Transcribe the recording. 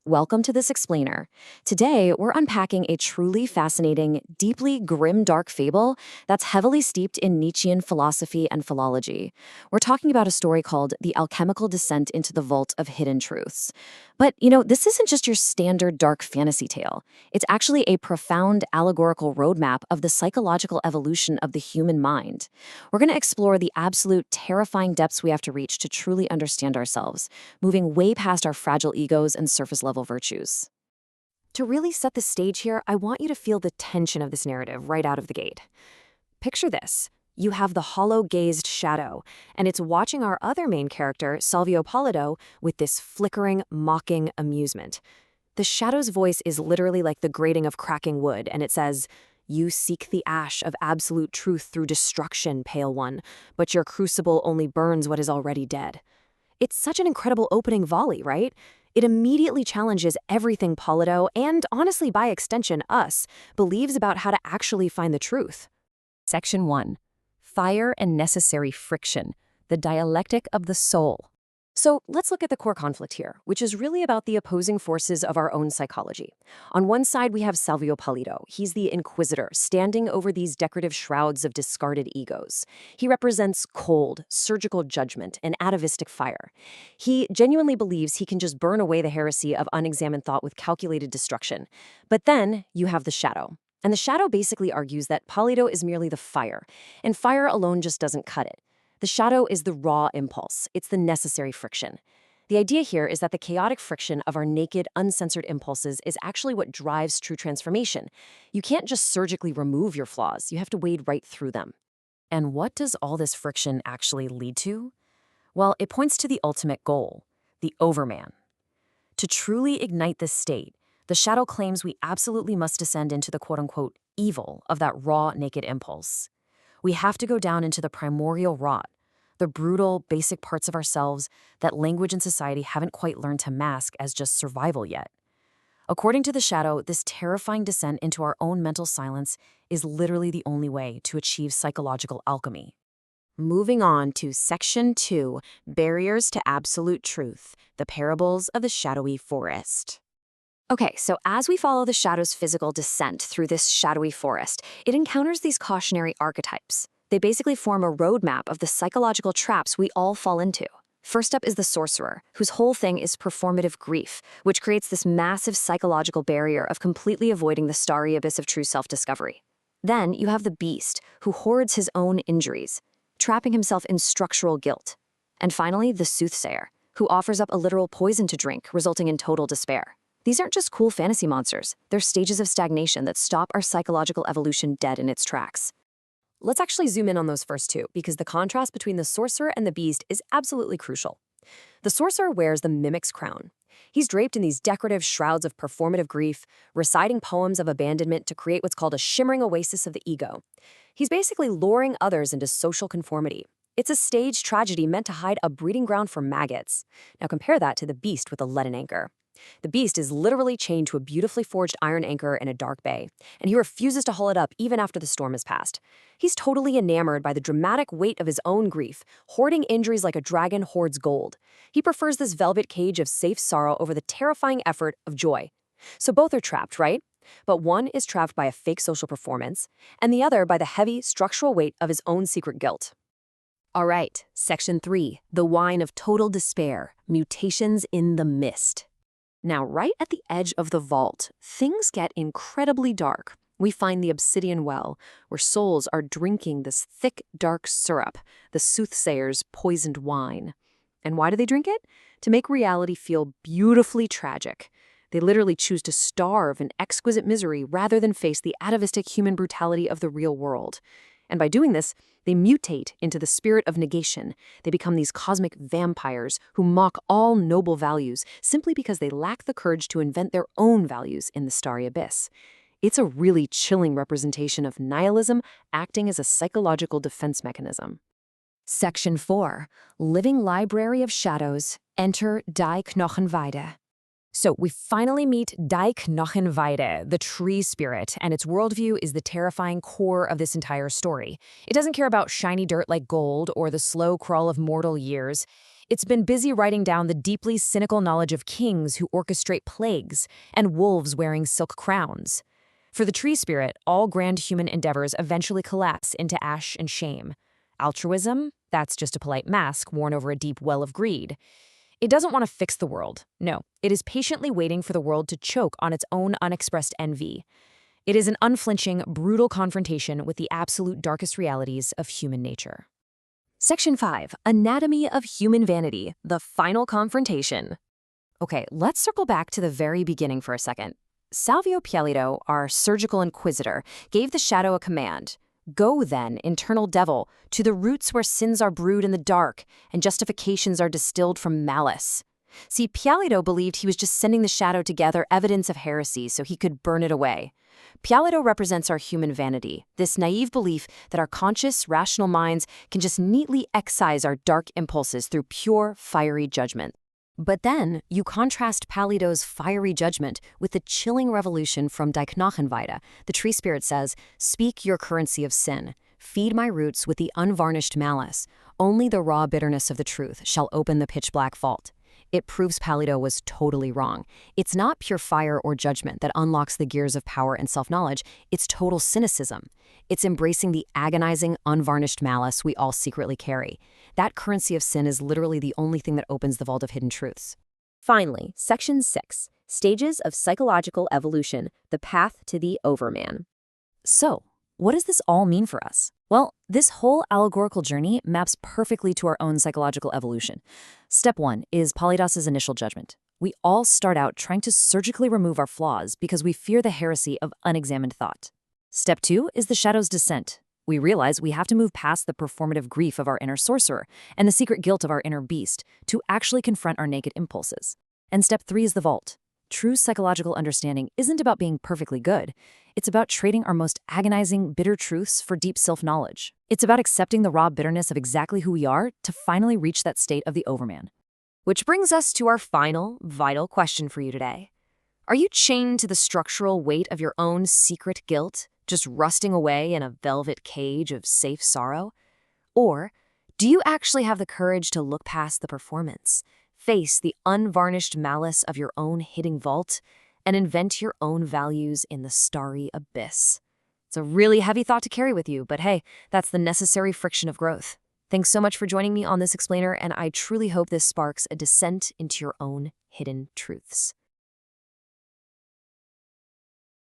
Welcome to This Explainer. Today, we're unpacking a truly fascinating, deeply grim dark fable that's heavily steeped in Nietzschean philosophy and philology. We're talking about a story called The Alchemical Descent into the Vault of Hidden Truths. But, this isn't just your standard dark fantasy tale. It's actually a profound allegorical roadmap of the psychological evolution of the human mind. We're going to explore the absolute terrifying depths we have to reach to truly understand ourselves, moving way past our fragile egos and surface level virtues. To really set the stage here, I want you to feel the tension of this narrative right out of the gate. Picture this. You have the hollow-gazed shadow, and it's watching our other main character, Salvio Polido, with this flickering, mocking amusement. The shadow's voice is literally like the grating of cracking wood, and it says, "You seek the ash of absolute truth through destruction, Pale One, but your crucible only burns what is already dead." It's such an incredible opening volley, right? It immediately challenges everything Polido, and honestly by extension us, believes about how to actually find the truth. Section 1. Fire and necessary friction, the dialectic of the soul. So let's look at the core conflict here, which is really about the opposing forces of our own psychology. On one side, we have Salvio Polido. He's the inquisitor, standing over these decorative shrouds of discarded egos. He represents cold, surgical judgment and atavistic fire. He genuinely believes he can just burn away the heresy of unexamined thought with calculated destruction. But then you have the shadow. And the shadow basically argues that Polido is merely the fire, and fire alone just doesn't cut it. The shadow is the raw impulse. It's the necessary friction. The idea here is that the chaotic friction of our naked, uncensored impulses is actually what drives true transformation. You can't just surgically remove your flaws. You have to wade right through them. And what does all this friction actually lead to? Well, it points to the ultimate goal, the overman. To truly ignite this state, the shadow claims we absolutely must descend into the quote-unquote evil of that raw, naked impulse. We have to go down into the primordial rot, the brutal, basic parts of ourselves that language and society haven't quite learned to mask as just survival yet. According to the shadow, this terrifying descent into our own mental silence is literally the only way to achieve psychological alchemy. Moving on to Section 2, Barriers to Absolute Truth, the Parables of the Shadowy Forest. Okay, so as we follow the shadow's physical descent through this shadowy forest, it encounters these cautionary archetypes. They basically form a roadmap of the psychological traps we all fall into. First up is the sorcerer, whose whole thing is performative grief, which creates this massive psychological barrier of completely avoiding the starry abyss of true self-discovery. Then you have the beast, who hoards his own injuries, trapping himself in structural guilt. And finally, the soothsayer, who offers up a literal poison to drink, resulting in total despair. These aren't just cool fantasy monsters. They're stages of stagnation that stop our psychological evolution dead in its tracks. Let's actually zoom in on those first two, because the contrast between the sorcerer and the beast is absolutely crucial. The sorcerer wears the mimic's crown. He's draped in these decorative shrouds of performative grief, reciting poems of abandonment to create what's called a shimmering oasis of the ego. He's basically luring others into social conformity. It's a staged tragedy meant to hide a breeding ground for maggots. Now compare that to the beast with a leaden anchor. The beast is literally chained to a beautifully forged iron anchor in a dark bay, and he refuses to haul it up even after the storm has passed. He's totally enamored by the dramatic weight of his own grief, hoarding injuries like a dragon hoards gold. He prefers this velvet cage of safe sorrow over the terrifying effort of joy. So both are trapped, right? But one is trapped by a fake social performance, and the other by the heavy, structural weight of his own secret guilt. All right, Section 3, the wine of total despair, mutations in the mist. Now, right at the edge of the vault, things get incredibly dark. We find the obsidian well, where souls are drinking this thick, dark syrup, the soothsayer's poisoned wine. And why do they drink it? To make reality feel beautifully tragic. They literally choose to starve in exquisite misery rather than face the atavistic human brutality of the real world. And by doing this, they mutate into the spirit of negation. They become these cosmic vampires who mock all noble values simply because they lack the courage to invent their own values in the starry abyss. It's a really chilling representation of nihilism acting as a psychological defense mechanism. Section 4. Living Library of Shadows. Enter Die Knochenweide. So we finally meet Die Knochenweide, the tree spirit, and its worldview is the terrifying core of this entire story. It doesn't care about shiny dirt like gold or the slow crawl of mortal years. It's been busy writing down the deeply cynical knowledge of kings who orchestrate plagues and wolves wearing silk crowns. For the tree spirit, all grand human endeavors eventually collapse into ash and shame. Altruism? That's just a polite mask worn over a deep well of greed. It doesn't want to fix the world. No, it is patiently waiting for the world to choke on its own unexpressed envy. It is an unflinching, brutal confrontation with the absolute darkest realities of human nature. Section 5. Anatomy of Human Vanity, the Final Confrontation. Okay, let's circle back to the very beginning for a second. Salvio Pialito, our surgical inquisitor, gave the shadow a command. Go then, internal devil, to the roots where sins are brewed in the dark and justifications are distilled from malice. See, Pialito believed he was just sending the shadow to gather evidence of heresy so he could burn it away. Pialito represents our human vanity, this naive belief that our conscious, rational minds can just neatly excise our dark impulses through pure, fiery judgment. But then, you contrast Pialito's fiery judgment with the chilling revolution from Die Knochenweide. The tree spirit says, "Speak your currency of sin. Feed my roots with the unvarnished malice. Only the raw bitterness of the truth shall open the pitch-black vault." It proves Pialito was totally wrong. It's not pure fire or judgment that unlocks the gears of power and self-knowledge. It's total cynicism. It's embracing the agonizing, unvarnished malice we all secretly carry. That currency of sin is literally the only thing that opens the vault of hidden truths. Finally, Section 6, Stages of Psychological Evolution, the Path to the Overman. So, what does this all mean for us? Well, this whole allegorical journey maps perfectly to our own psychological evolution. Step 1 is Polydos's initial judgment. We all start out trying to surgically remove our flaws because we fear the heresy of unexamined thought. Step 2 is the shadow's descent. We realize we have to move past the performative grief of our inner sorcerer and the secret guilt of our inner beast to actually confront our naked impulses. And step 3 is the vault. True psychological understanding isn't about being perfectly good. It's about trading our most agonizing, bitter truths for deep self-knowledge. It's about accepting the raw bitterness of exactly who we are to finally reach that state of the overman. Which brings us to our final, vital question for you today. Are you chained to the structural weight of your own secret guilt, just rusting away in a velvet cage of safe sorrow? Or do you actually have the courage to look past the performance, face the unvarnished malice of your own hidden vault, and invent your own values in the starry abyss? It's a really heavy thought to carry with you, but hey, that's the necessary friction of growth. Thanks so much for joining me on this explainer, and I truly hope this sparks a descent into your own hidden truths.